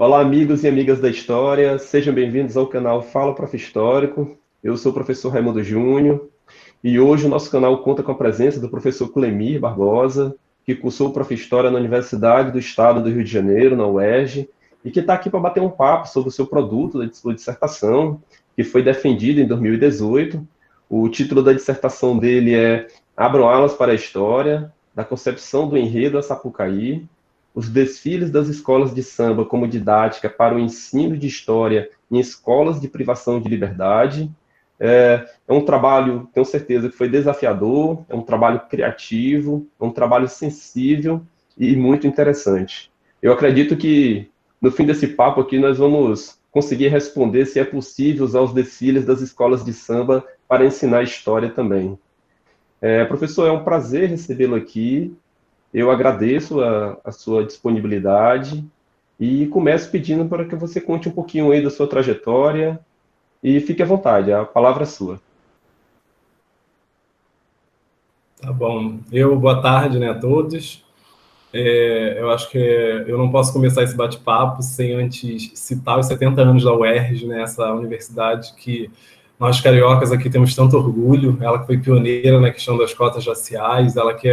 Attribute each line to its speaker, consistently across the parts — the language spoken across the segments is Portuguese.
Speaker 1: Olá, amigos e amigas da história, sejam bem-vindos ao canal Fala Prof. Histórico. Eu sou o professor Raimundo Júnior e hoje o nosso canal conta com a presença do professor Clemir Barbosa, que cursou Prof. História na Universidade do Estado do Rio de Janeiro, na UERJ, e que está aqui para bater um papo sobre o seu produto da sua dissertação, que foi defendido em 2018. O título da dissertação dele é Abram Alas para a História, da concepção do enredo a Sapucaí, os desfiles das escolas de samba como didática para o ensino de história em escolas de privação de liberdade. É um trabalho, tenho certeza, que foi desafiador, é um trabalho criativo, é um trabalho sensível e muito interessante. Eu acredito que, no fim desse papo aqui, nós vamos conseguir responder se é possível usar os desfiles das escolas de samba para ensinar história também. Professor, é um prazer recebê-lo aqui. Eu agradeço a sua disponibilidade e começo pedindo para que você conte um pouquinho aí da sua trajetória e fique à vontade, a palavra é sua.
Speaker 2: Tá bom. Boa tarde, né, a todos. Eu acho que eu não posso começar esse bate-papo sem antes citar os 70 anos da UERJ, né, essa universidade que nós cariocas aqui temos tanto orgulho. Ela que foi pioneira na questão das cotas raciais, ela que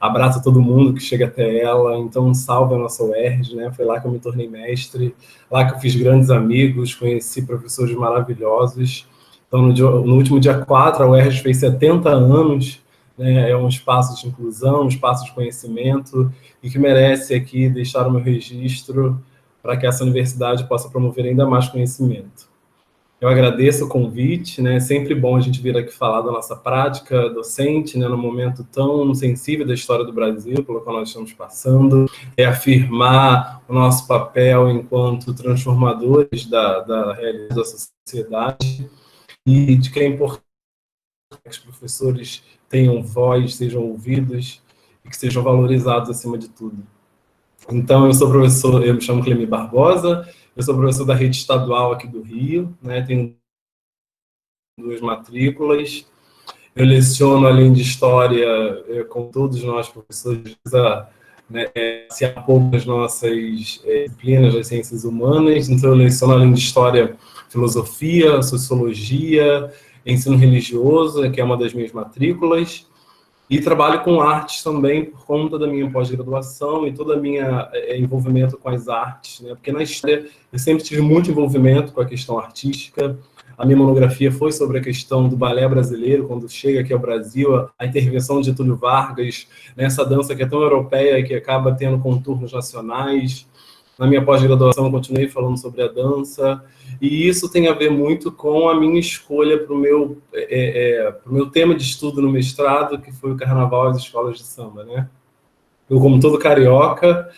Speaker 2: abraça todo mundo que chega até ela. Então, salve a nossa UERJ, né? Foi lá que eu me tornei mestre, lá que eu fiz grandes amigos, conheci professores maravilhosos. Então, no último dia 4, a UERJ fez 70 anos, né? É um espaço de inclusão, um espaço de conhecimento, e que merece aqui deixar o meu registro para que essa universidade possa promover ainda mais conhecimento. Eu agradeço o convite, né? É sempre bom a gente vir aqui falar da nossa prática docente, né? Num momento tão sensível da história do Brasil, pelo qual nós estamos passando, afirmar o nosso papel enquanto transformadores da realidade da sociedade e de que é importante que os professores tenham voz, sejam ouvidos e que sejam valorizados acima de tudo. Então, eu me chamo Clemir Barbosa, eu sou professor da rede estadual aqui do Rio, né, tenho 2 matrículas, eu leciono, além de História, com todos nós professores, né, se apoiam nas nossas disciplinas das ciências humanas, então eu leciono, além de História, Filosofia, Sociologia, Ensino Religioso, que é uma das minhas matrículas, e trabalho com artes também por conta da minha pós-graduação e todo o meu envolvimento com as artes, né? Porque na história eu sempre tive muito envolvimento com a questão artística. A minha monografia foi sobre a questão do balé brasileiro, quando chega aqui ao Brasil, a intervenção de Getúlio Vargas, nessa dança que é tão europeia e que acaba tendo contornos nacionais. Na minha pós-graduação, eu continuei falando sobre a dança, e isso tem a ver muito com a minha escolha para o meu tema de estudo no mestrado, que foi o Carnaval e as escolas de samba, né? Eu, como todo carioca,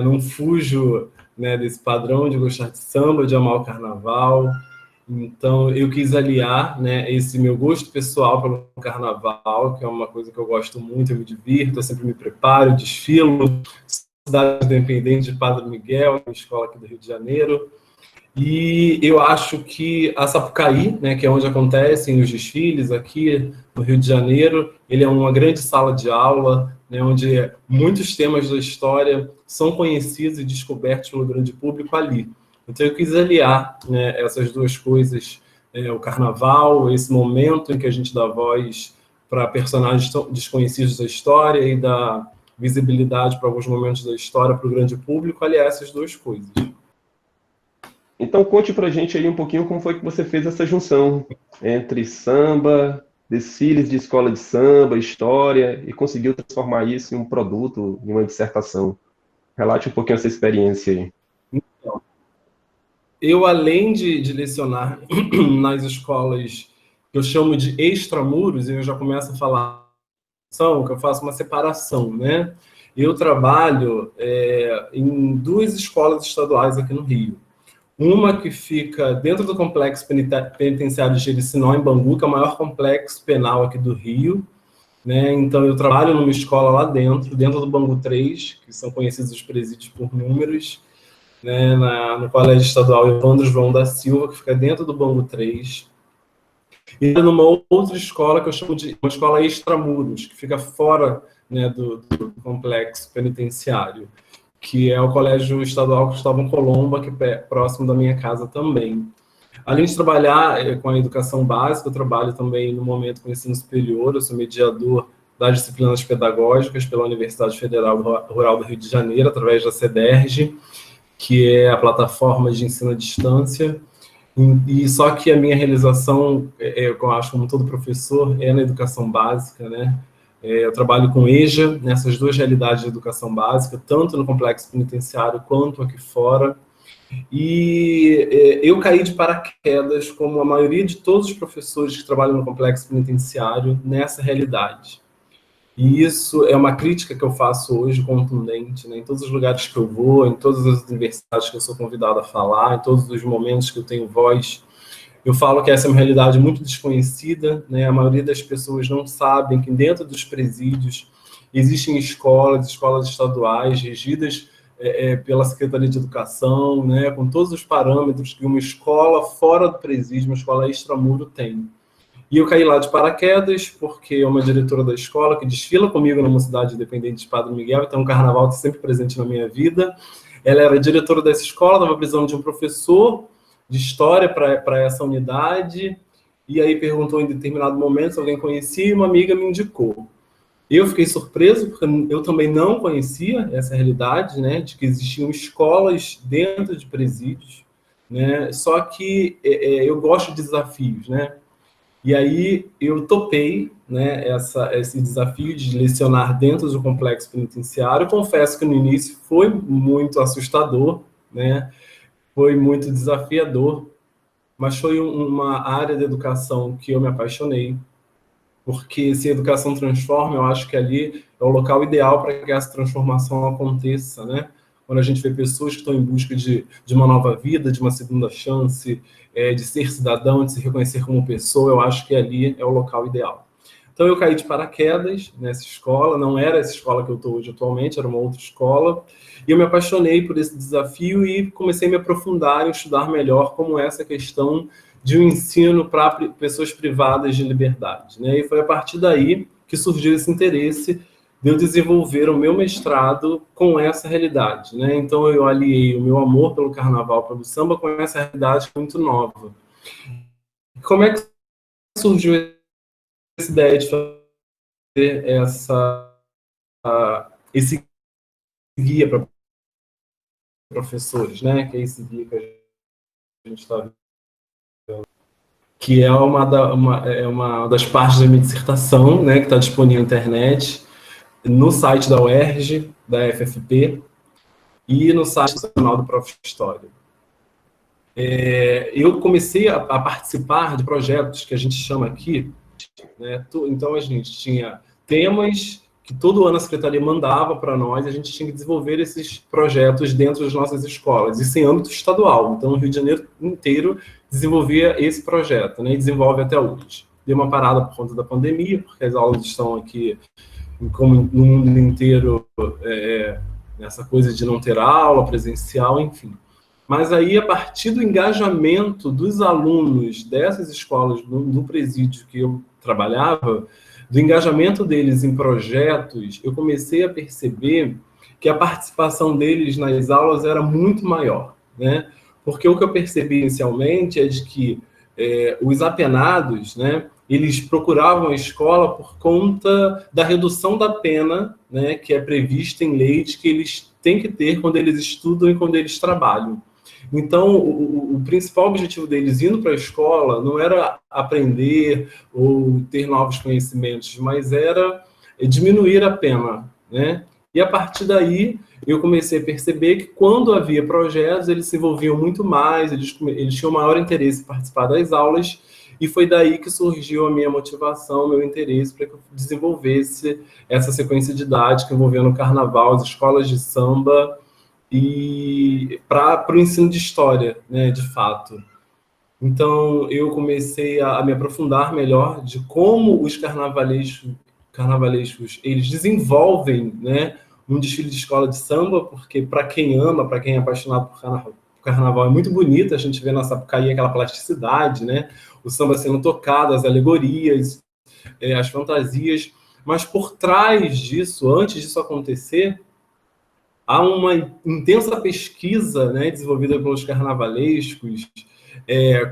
Speaker 2: não fujo, né, desse padrão de gostar de samba, de amar o Carnaval. Então, eu quis aliar, né, esse meu gosto pessoal pelo Carnaval, que é uma coisa que eu gosto muito, eu me divirto, eu sempre me preparo, desfilo, Cidade Independente de Padre Miguel, uma escola aqui do Rio de Janeiro. E eu acho que a Sapucaí, né, que é onde acontecem os desfiles aqui no Rio de Janeiro, ele é uma grande sala de aula, né, onde muitos temas da história são conhecidos e descobertos pelo grande público ali. Então eu quis aliar, né, essas duas coisas, o Carnaval, esse momento em que a gente dá voz para personagens desconhecidos da história e dá visibilidade para alguns momentos da história para o grande público, aliar essas duas coisas.
Speaker 1: Então conte para a gente aí um pouquinho como foi que você fez essa junção entre samba, desfiles de escola de samba, história, e conseguiu transformar isso em um produto, em uma dissertação. Relate um pouquinho essa experiência aí.
Speaker 2: Então, eu, além de lecionar nas escolas que eu chamo de extramuros, eu já começo a falar que eu faço uma separação, né? Eu trabalho em 2 escolas estaduais aqui no Rio. Uma que fica dentro do complexo penitenciário de Jericinó, em Bangu, que é o maior complexo penal aqui do Rio, né? Então, eu trabalho numa escola lá dentro do Bangu 3, que são conhecidos os presídios por números, né? No Colégio Estadual Evandro João da Silva, que fica dentro do Bangu 3. E numa outra escola que eu chamo de uma escola extramuros, que fica fora, né, do complexo penitenciário, que é o Colégio Estadual Cristóvão Colombo, que é próximo da minha casa também. Além de trabalhar com a educação básica, eu trabalho também no momento com o ensino superior, eu sou mediador das disciplinas pedagógicas pela Universidade Federal Rural do Rio de Janeiro, através da CEDERJ, que é a plataforma de ensino à distância. E só que a minha realização, eu acho, como todo professor, é na educação básica, né? Eu trabalho com EJA, nessas duas realidades de educação básica, tanto no complexo penitenciário quanto aqui fora. E eu caí de paraquedas, como a maioria de todos os professores que trabalham no complexo penitenciário, nessa realidade. E isso é uma crítica que eu faço hoje, contundente, né? Em todos os lugares que eu vou, em todas as universidades que eu sou convidado a falar, em todos os momentos que eu tenho voz, eu falo que essa é uma realidade muito desconhecida, né? A maioria das pessoas não sabem que dentro dos presídios existem escolas estaduais regidas pela Secretaria de Educação, né? Com todos os parâmetros que uma escola fora do presídio, uma escola extramuro tem. E eu caí lá de paraquedas, porque é uma diretora da escola que desfila comigo na Mocidade Independente de Padre Miguel, então o carnaval está sempre presente na minha vida. Ela era diretora dessa escola, estava precisando de um professor de história para essa unidade, e aí perguntou em determinado momento se alguém conhecia, e uma amiga me indicou. Eu fiquei surpreso, porque eu também não conhecia essa realidade, né, de que existiam escolas dentro de presídios, né, só que eu gosto de desafios, né, e aí eu topei, né, esse desafio de lecionar dentro do complexo penitenciário. Confesso que no início foi muito assustador, né, foi muito desafiador, mas foi uma área de educação que eu me apaixonei, porque se a educação transforma, eu acho que ali é o local ideal para que essa transformação aconteça, né? Quando a gente vê pessoas que estão em busca de uma nova vida, de uma segunda chance, de ser cidadão, de se reconhecer como pessoa, eu acho que ali é o local ideal. Então eu caí de paraquedas nessa escola, não era essa escola que eu estou hoje atualmente, era uma outra escola, e eu me apaixonei por esse desafio e comecei a me aprofundar e estudar melhor como essa questão de um ensino para pessoas privadas de liberdade, né? E foi a partir daí que surgiu esse interesse de eu desenvolver o meu mestrado com essa realidade, né? Então eu aliei o meu amor pelo carnaval, pelo samba, com essa realidade muito nova. Como é que surgiu essa ideia de fazer esse guia para professores, né? Que é esse guia que a gente está vendo, que é uma das partes da minha dissertação, né? Que está disponível na internet, no site da UERJ, da FFP, e no site nacional do Prof. História. Eu comecei a participar de projetos que a gente chama aqui, né? Então a gente tinha temas que todo ano a Secretaria mandava para nós, e a gente tinha que desenvolver esses projetos dentro das nossas escolas, isso em âmbito estadual. Então o Rio de Janeiro inteiro desenvolvia esse projeto, né? E desenvolve até hoje. Deu uma parada por conta da pandemia, porque as aulas estão aqui, como no mundo inteiro, nessa coisa de não ter aula presencial, enfim. Mas aí, a partir do engajamento dos alunos dessas escolas, no presídio que eu trabalhava, do engajamento deles em projetos, eu comecei a perceber que a participação deles nas aulas era muito maior, né? Porque o que eu percebi inicialmente é de que os apenados, né, eles procuravam a escola por conta da redução da pena, né, que é prevista em lei, de que eles têm que ter quando eles estudam e quando eles trabalham. Então, o principal objetivo deles indo para a escola não era aprender ou ter novos conhecimentos, mas era diminuir a pena, né? E a partir daí, eu comecei a perceber que quando havia projetos, eles se envolviam muito mais, eles tinham maior interesse em participar das aulas, e foi daí que surgiu a minha motivação, o meu interesse para que eu desenvolvesse essa sequência didática envolvendo o carnaval, as escolas de samba, e para o ensino de história, né, de fato. Então, eu comecei a me aprofundar melhor de como os carnavalescos eles desenvolvem, né, um desfile de escola de samba, porque para quem ama, para quem é apaixonado por carnaval, é muito bonito, a gente vê na Sapucaí aquela plasticidade, né, o samba sendo tocado, as alegorias, as fantasias, mas por trás disso, antes disso acontecer, há uma intensa pesquisa, né, desenvolvida pelos carnavalescos,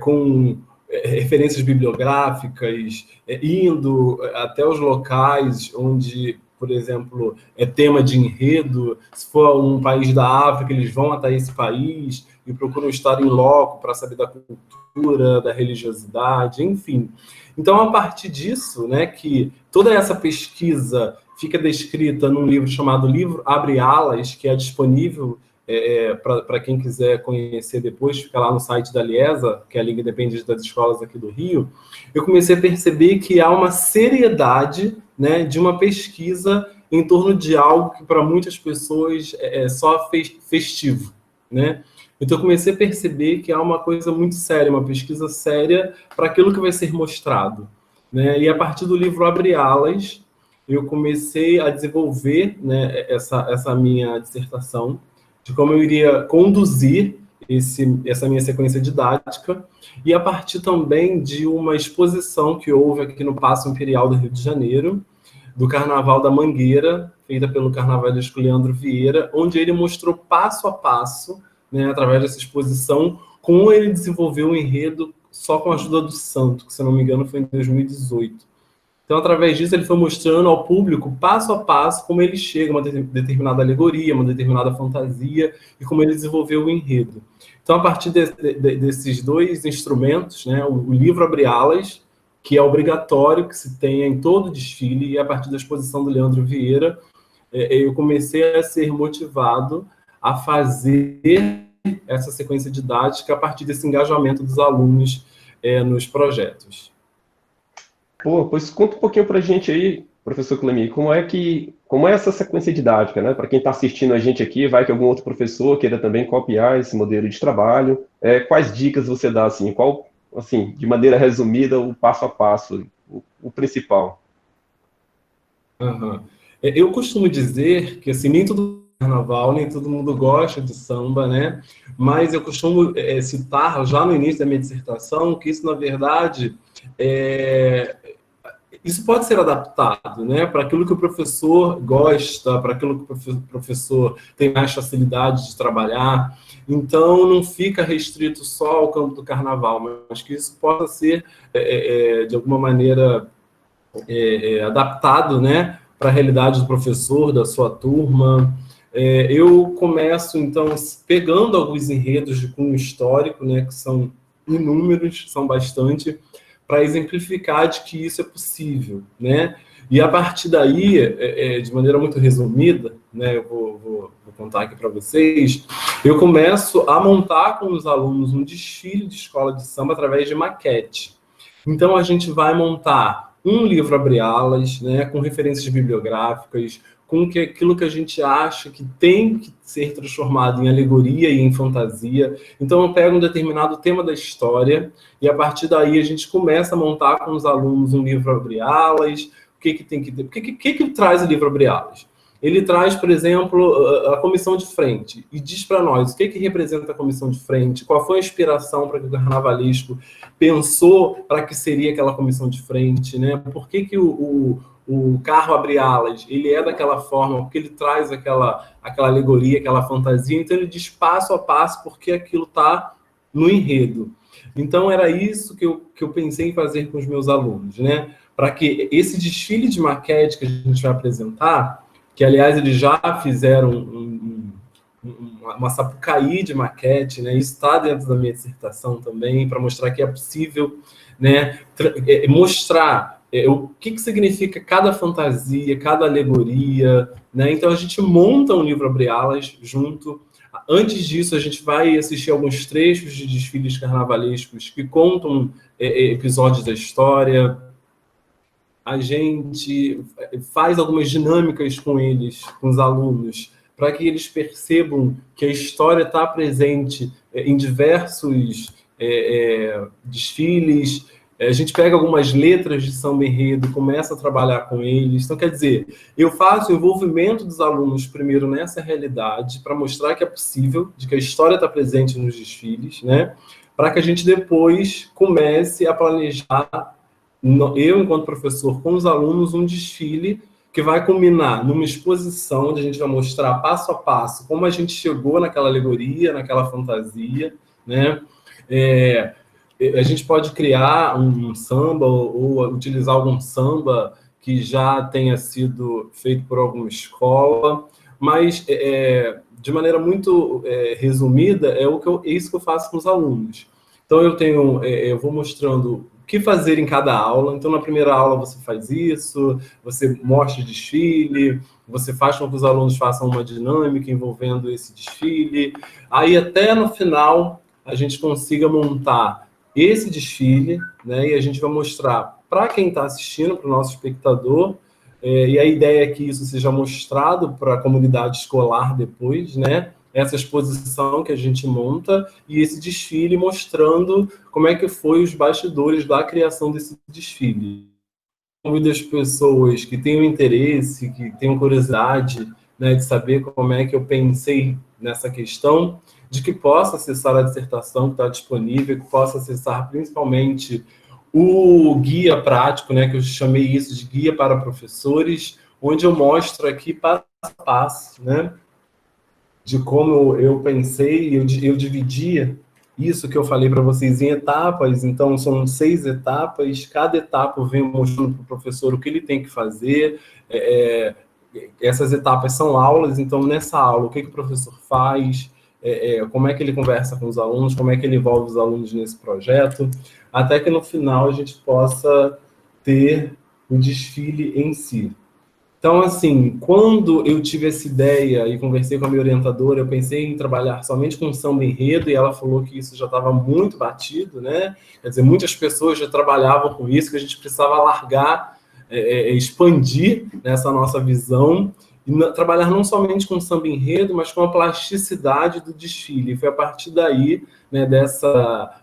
Speaker 2: com referências bibliográficas, indo até os locais onde, por exemplo, é tema de enredo. Se for um país da África, eles vão até esse país e procuram estar em loco para saber da cultura, da religiosidade, enfim. Então, a partir disso, né, que toda essa pesquisa fica descrita num livro chamado Livro Abre Alas, que é disponível para quem quiser conhecer depois, fica lá no site da Liesa, que é a Liga Independente das Escolas aqui do Rio. Eu comecei a perceber que há uma seriedade, né, de uma pesquisa em torno de algo que para muitas pessoas é só festivo, né? Então eu comecei a perceber que há uma coisa muito séria, uma pesquisa séria para aquilo que vai ser mostrado, né? E a partir do livro Abre Alas, eu comecei a desenvolver, né, essa minha dissertação, de como eu iria conduzir essa minha sequência didática, e a partir também de uma exposição que houve aqui no Paço Imperial do Rio de Janeiro, do Carnaval da Mangueira, feita pelo carnavalesco Leandro Vieira, onde ele mostrou passo a passo, né, através dessa exposição, como ele desenvolveu um enredo só com a ajuda do santo, que, se não me engano, foi em 2018. Então, através disso, ele foi mostrando ao público, passo a passo, como ele chega a uma determinada alegoria, uma determinada fantasia, e como ele desenvolveu o enredo. Então, a partir desses dois instrumentos, né, o livro Abre Alas, que é obrigatório que se tenha em todo desfile, e a partir da exposição do Leandro Vieira, eu comecei a ser motivado a fazer essa sequência didática a partir desse engajamento dos alunos nos projetos.
Speaker 1: Pô, pois conta um pouquinho pra gente aí, professor Clemir, como é essa sequência didática, né? Para quem está assistindo a gente aqui, vai que algum outro professor queira também copiar esse modelo de trabalho. Quais dicas você dá, assim, assim, de maneira resumida, o passo a passo, o principal?
Speaker 2: Uhum. Eu costumo dizer que, assim, nem todo carnaval, nem todo mundo gosta de samba, né? Mas eu costumo citar, já no início da minha dissertação, que isso, na verdade, isso pode ser adaptado, né, para aquilo que o professor gosta, para aquilo que o professor tem mais facilidade de trabalhar. Então, não fica restrito só ao campo do carnaval, mas que isso possa ser, de alguma maneira, adaptado, né, para a realidade do professor, da sua turma. Eu começo, então, pegando alguns enredos de cunho histórico, né, que são inúmeros, são bastante, para exemplificar de que isso é possível, né? E a partir daí, de maneira muito resumida, né, eu vou contar aqui para vocês, eu começo a montar com os alunos um desfile de escola de samba através de maquete. Então, a gente vai montar um livro Abre Alas, né, com referências bibliográficas, com aquilo que a gente acha que tem que ser transformado em alegoria e em fantasia. Então, eu pego um determinado tema da história e, a partir daí, a gente começa a montar com os alunos um livro Abre Alas. O que tem que ter? O que traz o livro Abre Alas? Ele traz, por exemplo, a comissão de frente e diz para nós o que representa a comissão de frente, qual foi a inspiração para que o carnavalesco pensou para que seria aquela comissão de frente, né? Por que o carro Abre Alas, ele é daquela forma, porque ele traz aquela alegoria, aquela fantasia, então ele diz passo a passo porque aquilo está no enredo. Então era isso que eu pensei em fazer com os meus alunos, né? Para que esse desfile de maquete que a gente vai apresentar, que aliás eles já fizeram uma Sapucaí de maquete, né? Isso está dentro da minha dissertação também, para mostrar que é possível, né, mostrar o que significa cada fantasia, cada alegoria, né? Então a gente monta um livro Abre Alas junto. Antes disso, a gente vai assistir alguns trechos de desfiles carnavalescos que contam episódios da história. A gente faz algumas dinâmicas com eles, com os alunos, para que eles percebam que a história está presente em diversos desfiles. A gente pega algumas letras de samba enredo e começa a trabalhar com eles. Então, quer dizer, eu faço o envolvimento dos alunos primeiro nessa realidade, para mostrar que é possível, de que a história está presente nos desfiles, né? Para que a gente depois comece a planejar, eu, enquanto professor, com os alunos, um desfile que vai culminar numa exposição onde a gente vai mostrar passo a passo como a gente chegou naquela alegoria, naquela fantasia, né? A gente pode criar um samba ou utilizar algum samba que já tenha sido feito por alguma escola, mas de maneira muito resumida, é isso que eu faço com os alunos. Então, eu vou mostrando o que fazer em cada aula. Então, na primeira aula você faz isso, você mostra o desfile, você faz com que os alunos façam uma dinâmica envolvendo esse desfile. Aí, até no final, a gente consiga montar esse desfile, né? E a gente vai mostrar para quem está assistindo, para o nosso espectador, e a ideia é que isso seja mostrado para a comunidade escolar depois, né? Essa exposição que a gente monta e esse desfile mostrando como é que foi os bastidores da criação desse desfile. Convido as pessoas que tenham interesse, que tenham curiosidade, né, de saber como é que eu pensei nessa questão, de que possa acessar a dissertação que está disponível, que possa acessar principalmente o guia prático, né, que eu chamei isso de guia para professores, onde eu mostro aqui passo a passo, né, de como eu pensei, eu dividia isso que eu falei para vocês em etapas. Então, são 6 etapas, cada etapa eu venho mostrando para o professor o que ele tem que fazer. Essas etapas são aulas, então, nessa aula, o que o professor faz, como é que ele conversa com os alunos, como é que ele envolve os alunos nesse projeto, até que no final a gente possa ter o desfile em si. Então, assim, quando eu tive essa ideia e conversei com a minha orientadora, eu pensei em trabalhar somente com samba enredo, e ela falou que isso já estava muito batido, né? Quer dizer, muitas pessoas já trabalhavam com isso, que a gente precisava largar, expandir nessa nossa visão, e trabalhar não somente com samba enredo, mas com a plasticidade do desfile. E foi a partir daí, né, dessa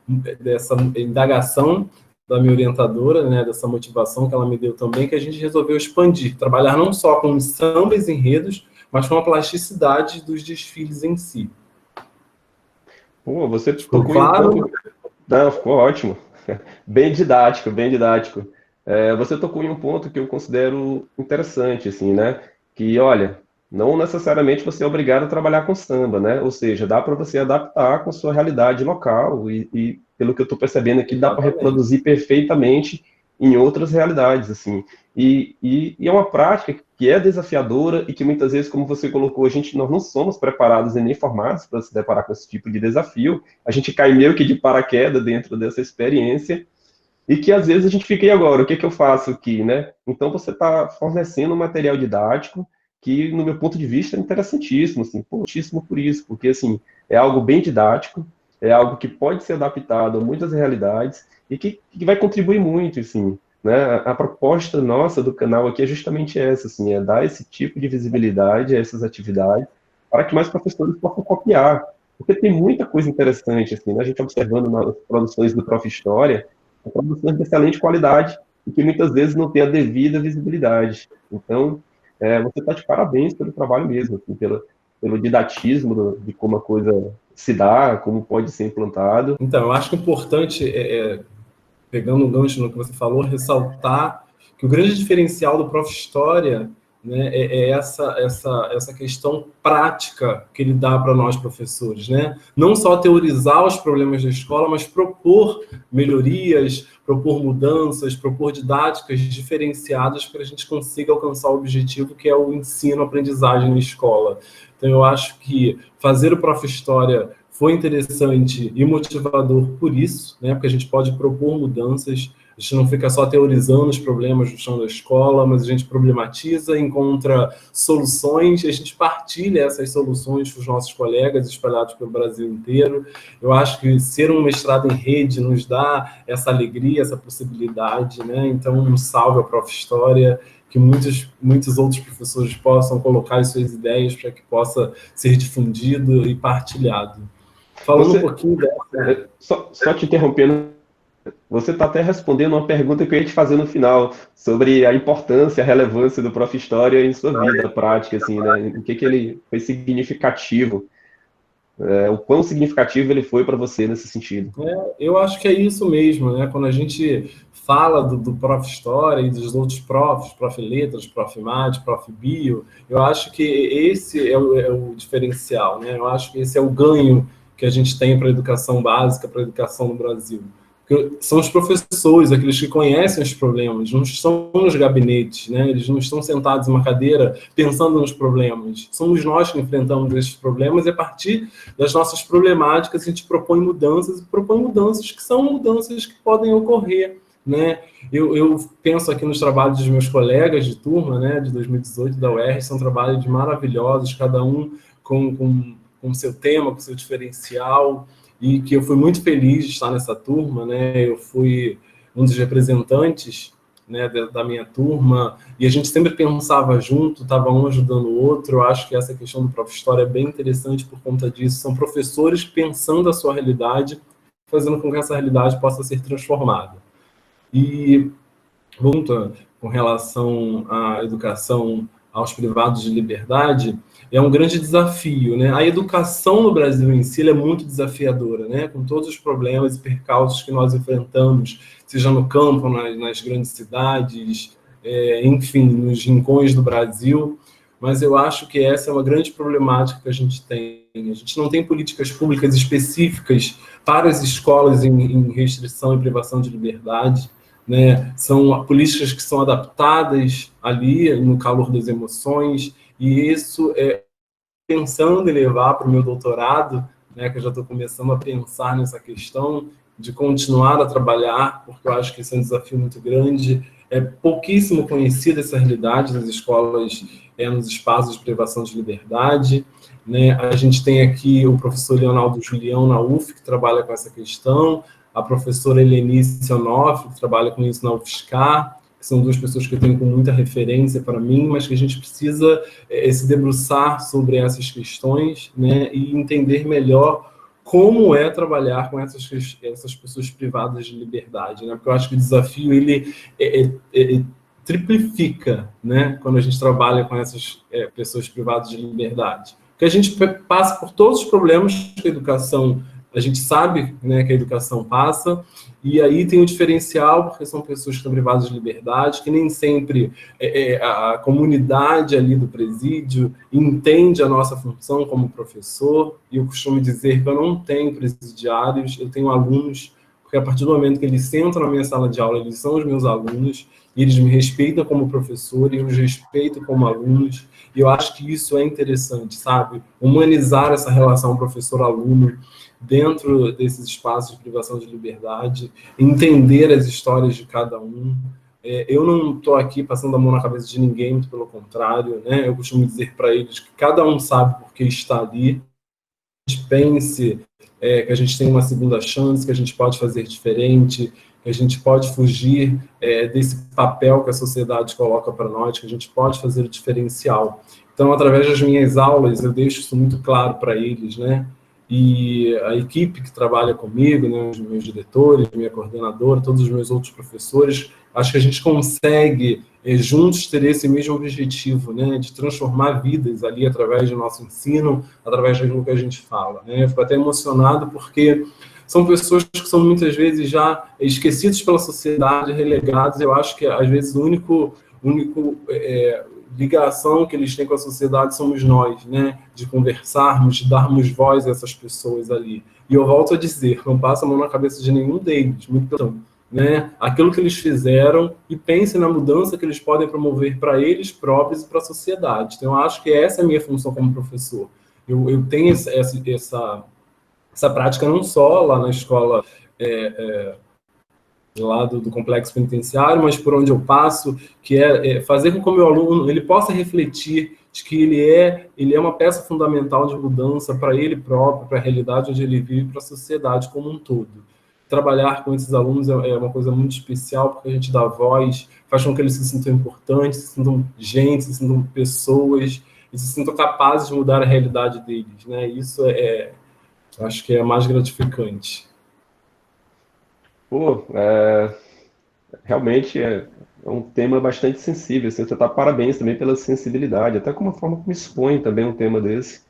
Speaker 2: indagação da minha orientadora, né, dessa motivação que ela me deu também, que a gente resolveu expandir, trabalhar não só com sambas enredos, mas com a plasticidade dos desfiles em si.
Speaker 1: Pô, você
Speaker 2: Ficou
Speaker 1: tocou em um
Speaker 2: claro?
Speaker 1: ponto... Não, ficou ótimo. Bem didático, bem didático. Você tocou em um ponto que eu considero interessante, assim, né? Que, olha, não necessariamente você é obrigado a trabalhar com samba, né? Ou seja, dá para você adaptar com a sua realidade local e pelo que eu estou percebendo aqui, dá para
Speaker 2: Exatamente.
Speaker 1: reproduzir perfeitamente em outras realidades, assim. E é uma prática que é desafiadora e que muitas vezes, como você colocou, nós não somos preparados e nem formados para se deparar com esse tipo de desafio. A gente cai meio que de paraquedas dentro dessa experiência e que às vezes a gente fica, e agora, o que é que eu faço aqui, né? Então você está fornecendo um material didático que, no meu ponto de vista, é interessantíssimo, assim, importantíssimo por isso, porque, assim, é algo bem didático, é algo que pode ser adaptado a muitas realidades e que vai contribuir muito, assim, né? A proposta nossa do canal aqui é justamente essa, assim, é dar esse tipo de visibilidade a essas atividades para que mais professores possam copiar, porque tem muita coisa interessante, assim, né? A gente observando nas produções do Prof. História, produções de excelente qualidade e que muitas vezes não tem a devida visibilidade. Então, você está de parabéns pelo trabalho mesmo, assim, pelo didatismo de como a coisa se dá, como pode ser implantado.
Speaker 2: Então, eu acho que é importante, pegando um gancho no que você falou, ressaltar que o grande diferencial do Prof. História, né, é essa questão prática que ele dá para nós professores, né? Não só teorizar os problemas da escola, mas propor melhorias, propor mudanças, propor didáticas diferenciadas para a gente consiga alcançar o objetivo que é o ensino-aprendizagem na escola. Então, eu acho que fazer o Prof. História foi interessante e motivador por isso, né? Porque a gente pode propor mudanças, a gente não fica só teorizando os problemas do chão da escola, mas a gente problematiza, encontra soluções, e a gente partilha essas soluções com os nossos colegas espalhados pelo Brasil inteiro. Eu acho que ser um mestrado em rede nos dá essa alegria, essa possibilidade, né? Então, um salve ao Prof. História, que muitos outros professores possam colocar as suas ideias para que possa ser difundido e partilhado. Falando um pouquinho dessa...
Speaker 1: Só te interrompendo, você está até respondendo uma pergunta que eu ia te fazer no final, sobre a importância, a relevância do Prof. História em sua vida prática, assim, né? O que ele foi significativo. O quão significativo ele foi para você nesse sentido.
Speaker 2: Eu acho que é isso mesmo, né? Quando a gente fala do Prof. História e dos outros profs, Prof. Letras, Prof. Mate, Prof. Bio, eu acho que esse é o diferencial, né? Eu acho que esse é o ganho que a gente tem para a educação básica, para a educação no Brasil. Porque são os professores, aqueles que conhecem os problemas, não estão nos gabinetes, né? Eles não estão sentados em uma cadeira pensando nos problemas. Somos nós que enfrentamos esses problemas e, a partir das nossas problemáticas, a gente propõe mudanças que são mudanças que podem ocorrer, né? Eu penso aqui nos trabalhos dos meus colegas de turma, né, de 2018 da UERJ, são trabalhos maravilhosos, cada um com seu tema, com seu diferencial, e que eu fui muito feliz de estar nessa turma, né? Eu fui um dos representantes, né, da minha turma, e a gente sempre pensava junto, estava um ajudando o outro. Eu acho que essa questão do Prof. História é bem interessante por conta disso. São professores pensando a sua realidade, fazendo com que essa realidade possa ser transformada. E pergunta com relação à educação aos privados de liberdade, é um grande desafio, né? A educação no Brasil em si é muito desafiadora, né? Com todos os problemas e percalços que nós enfrentamos, seja no campo, nas grandes cidades, enfim, nos rincões do Brasil. Mas eu acho que essa é uma grande problemática que a gente tem. A gente não tem políticas públicas específicas para as escolas em restrição e privação de liberdade, né? São políticas que são adaptadas ali no calor das emoções, e isso pensando em levar para o meu doutorado, né, que eu já estou começando a pensar nessa questão de continuar a trabalhar, porque eu acho que isso é um desafio muito grande. É pouquíssimo conhecida essa realidade das escolas nos espaços de privação de liberdade, né? A gente tem aqui o professor Leonardo Julião na UF, que trabalha com essa questão, a professora Helenice Onofre, que trabalha com isso na UFSCar, que são duas pessoas que eu tenho com muita referência para mim, mas que a gente precisa se debruçar sobre essas questões, né, e entender melhor como é trabalhar com essas pessoas privadas de liberdade, né? Porque eu acho que o desafio ele triplifica, né, quando a gente trabalha com essas pessoas privadas de liberdade. Porque a gente passa por todos os problemas que a educação, a gente sabe, né, que a educação passa, e aí tem o diferencial, porque são pessoas que estão privadas de liberdade, que nem sempre a comunidade ali do presídio entende a nossa função como professor, e eu costumo dizer que eu não tenho presidiários, eu tenho alunos, porque a partir do momento que eles sentam na minha sala de aula, eles são os meus alunos, e eles me respeitam como professor, e eu os respeito como alunos, e eu acho que isso é interessante, sabe? Humanizar essa relação professor-aluno dentro desses espaços de privação de liberdade, entender as histórias de cada um. Eu não estou aqui passando a mão na cabeça de ninguém, muito pelo contrário, né? Eu costumo dizer para eles que cada um sabe por que está ali, a gente pense que a gente tem uma segunda chance, que a gente pode fazer diferente, que a gente pode fugir desse papel que a sociedade coloca para nós, que a gente pode fazer o diferencial. Então, através das minhas aulas, eu deixo isso muito claro para eles, né? E a equipe que trabalha comigo, né, os meus diretores, minha coordenadora, todos os meus outros professores, acho que a gente consegue juntos ter esse mesmo objetivo, né, de transformar vidas ali através do nosso ensino, através daquilo que a gente fala, né? Eu fico até emocionado porque são pessoas que são muitas vezes já esquecidas pela sociedade, relegadas. Eu acho que às vezes o único ligação que eles têm com a sociedade somos nós, né? De conversarmos, de darmos voz a essas pessoas ali. E eu volto a dizer, não passa a mão na cabeça de nenhum deles, muito pelo contrário, né? Aquilo que eles fizeram, e pense na mudança que eles podem promover para eles próprios e para a sociedade. Então, eu acho que essa é a minha função como professor. Eu tenho essa prática não só lá na escola lá do complexo penitenciário, mas por onde eu passo, que fazer com que o meu aluno ele possa refletir de que ele é uma peça fundamental de mudança para ele próprio, para a realidade onde ele vive, para a sociedade como um todo. Trabalhar com esses alunos é uma coisa muito especial, porque a gente dá voz, faz com que eles se sintam importantes, se sintam gente, se sintam pessoas, e se sintam capazes de mudar a realidade deles, né? Isso acho que é mais gratificante.
Speaker 1: Pô, realmente é um tema bastante sensível, assim, você tá parabéns também pela sensibilidade, até como a forma como expõe também um tema desse.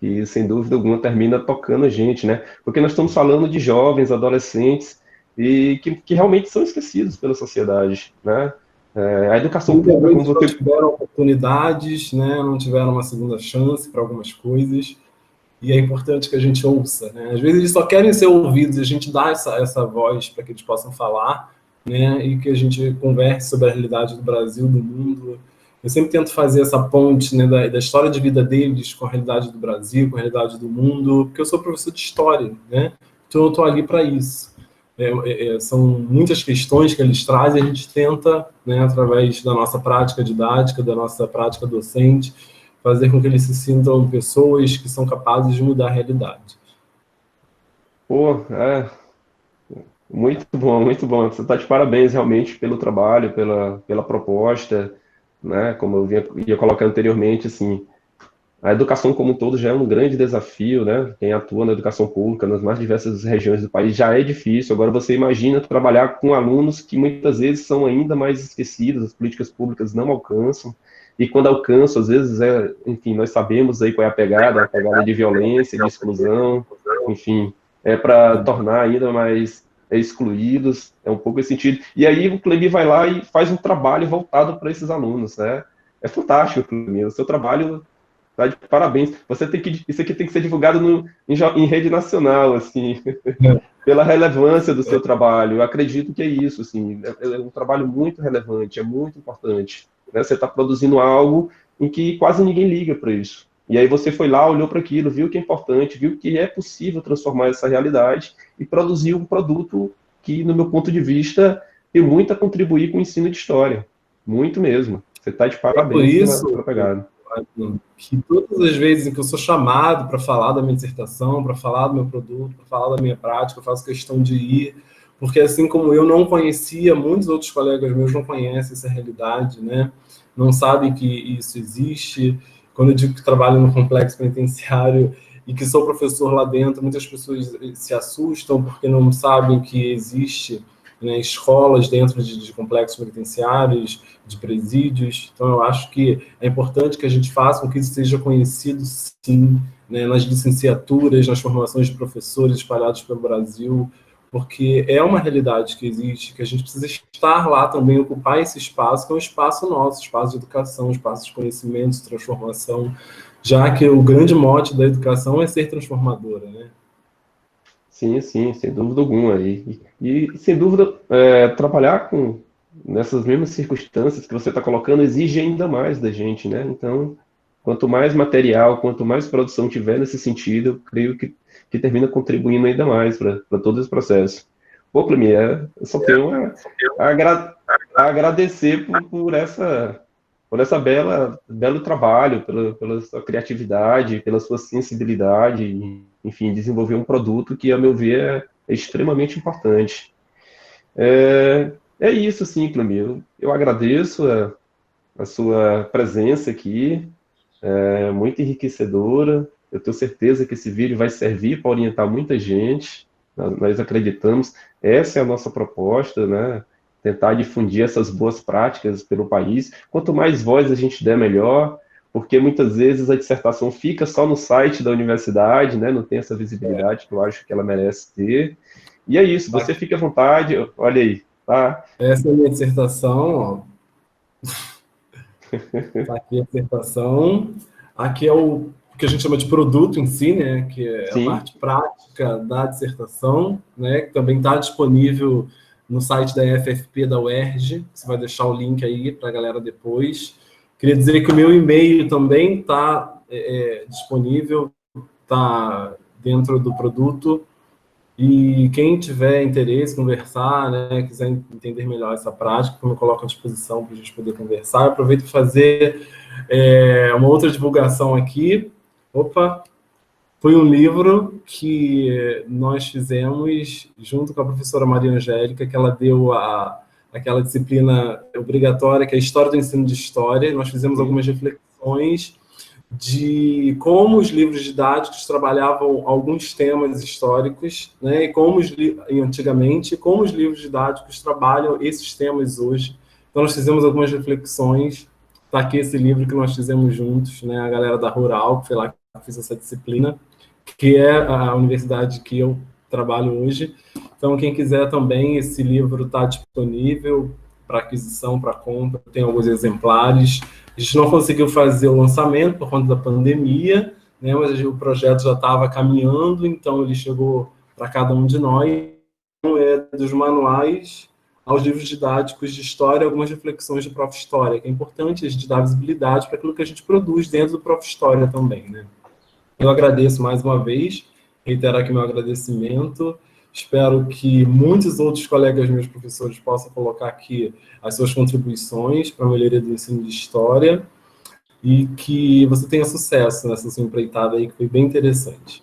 Speaker 1: que sem dúvida alguma termina tocando a gente, né? Porque nós estamos falando de jovens, adolescentes, e que realmente são esquecidos pela sociedade, né? A educação
Speaker 2: Muitas
Speaker 1: pública, como
Speaker 2: vezes não
Speaker 1: você...
Speaker 2: tiveram oportunidades, né? Não tiveram uma segunda chance para algumas coisas, e é importante que a gente ouça, né? Às vezes eles só querem ser ouvidos, e a gente dá essa voz para que eles possam falar, né? E que a gente converse sobre a realidade do Brasil, do mundo. Eu sempre tento fazer essa ponte, né, da história de vida deles com a realidade do Brasil, com a realidade do mundo, porque eu sou professor de história, né? Então eu estou ali para isso. São muitas questões que eles trazem, a gente tenta, né, através da nossa prática didática, da nossa prática docente, fazer com que eles se sintam pessoas que são capazes de mudar a realidade.
Speaker 1: Pô, muito bom, muito bom. Você está de parabéns realmente pelo trabalho, pela proposta, né? Como eu ia colocar anteriormente, assim, a educação como um todo já é um grande desafio, né? Quem atua na educação pública nas mais diversas regiões do país já é difícil. Agora você imagina trabalhar com alunos que muitas vezes são ainda mais esquecidos, as políticas públicas não alcançam. E quando alcançam, às vezes, enfim, nós sabemos aí qual é a pegada de violência, de exclusão, enfim, é para tornar ainda mais excluídos, é um pouco esse sentido. E aí o Clebi vai lá e faz um trabalho voltado para esses alunos, né? É fantástico, Clebi. O seu trabalho tá de parabéns. Isso aqui tem que ser divulgado em rede nacional, assim, pela relevância do seu trabalho. Eu acredito que é isso, assim, é um trabalho muito relevante, é muito importante. Né? Você está produzindo algo em que quase ninguém liga para isso. E aí você foi lá, olhou para aquilo, viu que é importante, viu que é possível transformar essa realidade e produzir um produto que, no meu ponto de vista, tem muito a contribuir com o ensino de história. Muito mesmo. Você está de
Speaker 2: É por
Speaker 1: parabéns pela
Speaker 2: isso
Speaker 1: pegada.
Speaker 2: que todas as vezes em que eu sou chamado para falar da minha dissertação, para falar do meu produto, para falar da minha prática, eu faço questão de ir, porque assim como eu não conhecia, muitos outros colegas meus não conhecem essa realidade, né? Não sabem que isso existe. Quando eu digo que trabalho no complexo penitenciário e que sou professor lá dentro, muitas pessoas se assustam porque não sabem que existe, né, escolas dentro de complexos penitenciários, de presídios. Então, eu acho que é importante que a gente faça com que isso seja conhecido, sim, né, nas licenciaturas, nas formações de professores espalhados pelo Brasil, porque é uma realidade que existe, que a gente precisa estar lá também, ocupar esse espaço, que é um espaço nosso, espaço de educação, espaço de conhecimento, de transformação, já que o grande mote da educação é ser transformadora, né?
Speaker 1: Sim, sim, sem dúvida alguma. Sem dúvida, trabalhar nessas mesmas circunstâncias que você está colocando exige ainda mais da gente, né? Então, quanto mais material, quanto mais produção tiver nesse sentido, eu creio que termina contribuindo ainda mais para todo esse processo. Pô, Clemir, eu só tenho a, agra- a agradecer por essa belo trabalho, pela sua criatividade, pela sua sensibilidade, enfim, desenvolver um produto que, a meu ver, é extremamente importante. É isso, sim, Clemir. Eu agradeço a sua presença aqui, é muito enriquecedora. Eu tenho certeza que esse vídeo vai servir para orientar muita gente. Nós acreditamos, essa é a nossa proposta, né? Tentar difundir essas boas práticas pelo país. Quanto mais voz a gente der, melhor, porque muitas vezes a dissertação fica só no site da universidade, né? Não tem essa visibilidade que eu acho que ela merece ter. E é isso, você fique à vontade, olha aí, tá?
Speaker 2: Essa é a minha dissertação, ó. Tá aqui a dissertação. Aqui é o que a gente chama de produto em si, né? Que é a
Speaker 1: Sim,
Speaker 2: parte prática da dissertação, né? Que também está disponível no site da FFP da UERJ. Você vai deixar o link aí para a galera depois. Queria dizer que o meu e-mail também está disponível, está dentro do produto. E quem tiver interesse, conversar, né, quiser entender melhor essa prática, eu me coloco à disposição para a gente poder conversar. Eu aproveito para fazer uma outra divulgação aqui. Opa, foi um livro que nós fizemos junto com a professora Maria Angélica, que ela deu aquela disciplina obrigatória, que é a História do Ensino de História. Nós fizemos
Speaker 1: sim.
Speaker 2: algumas reflexões de como os livros didáticos trabalhavam alguns temas históricos, né, e antigamente, como os livros didáticos trabalham esses temas hoje. Então, nós fizemos algumas reflexões. Está aqui esse livro que nós fizemos juntos, né, a galera da Rural, que foi lá fiz essa disciplina, que é a universidade que eu trabalho hoje. Então, quem quiser também, esse livro está disponível para aquisição, para compra, tem alguns exemplares. A gente não conseguiu fazer o lançamento por conta da pandemia, né, mas o projeto já estava caminhando, então ele chegou para cada um de nós, dos manuais aos livros didáticos de história, algumas reflexões de Prof. História, que é importante a gente dar visibilidade para aquilo que a gente produz dentro do Prof. História também, né? Eu agradeço mais uma vez, reiterar aqui meu agradecimento, espero que muitos outros colegas meus professores possam colocar aqui as suas contribuições para a melhoria do ensino de História e que você tenha sucesso nessa sua empreitada aí, que foi bem interessante.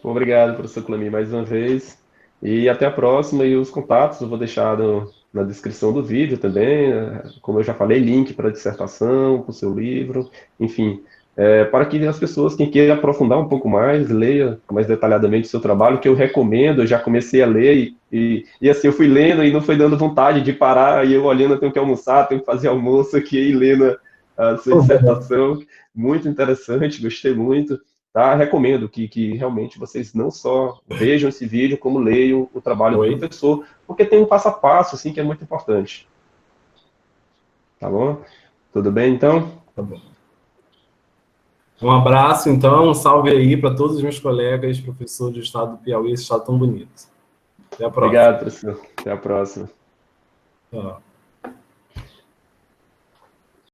Speaker 1: Obrigado, professor Clemir, mais uma vez. E até a próxima. E os contatos eu vou deixar na descrição do vídeo também. Como eu já falei, link para a dissertação, para o seu livro, enfim. Para que as pessoas, quem queira aprofundar um pouco mais, leia mais detalhadamente o seu trabalho, que eu recomendo, eu já comecei a ler e assim, eu fui lendo e não foi dando vontade de parar, e eu olhando, eu tenho que almoçar, tenho que fazer almoço aqui e lendo a sua dissertação. Muito interessante, gostei muito. Tá? Recomendo que realmente vocês não só vejam esse vídeo, como leiam o trabalho do professor, porque tem um passo a passo, assim, que é muito importante. Tá bom? Tudo bem, então?
Speaker 2: Tá bom. Um abraço, então, um salve aí para todos os meus colegas, professores do estado do Piauí, esse estado tão bonito. Até a próxima.
Speaker 1: Obrigado, professor. Até a próxima.
Speaker 2: Tchau.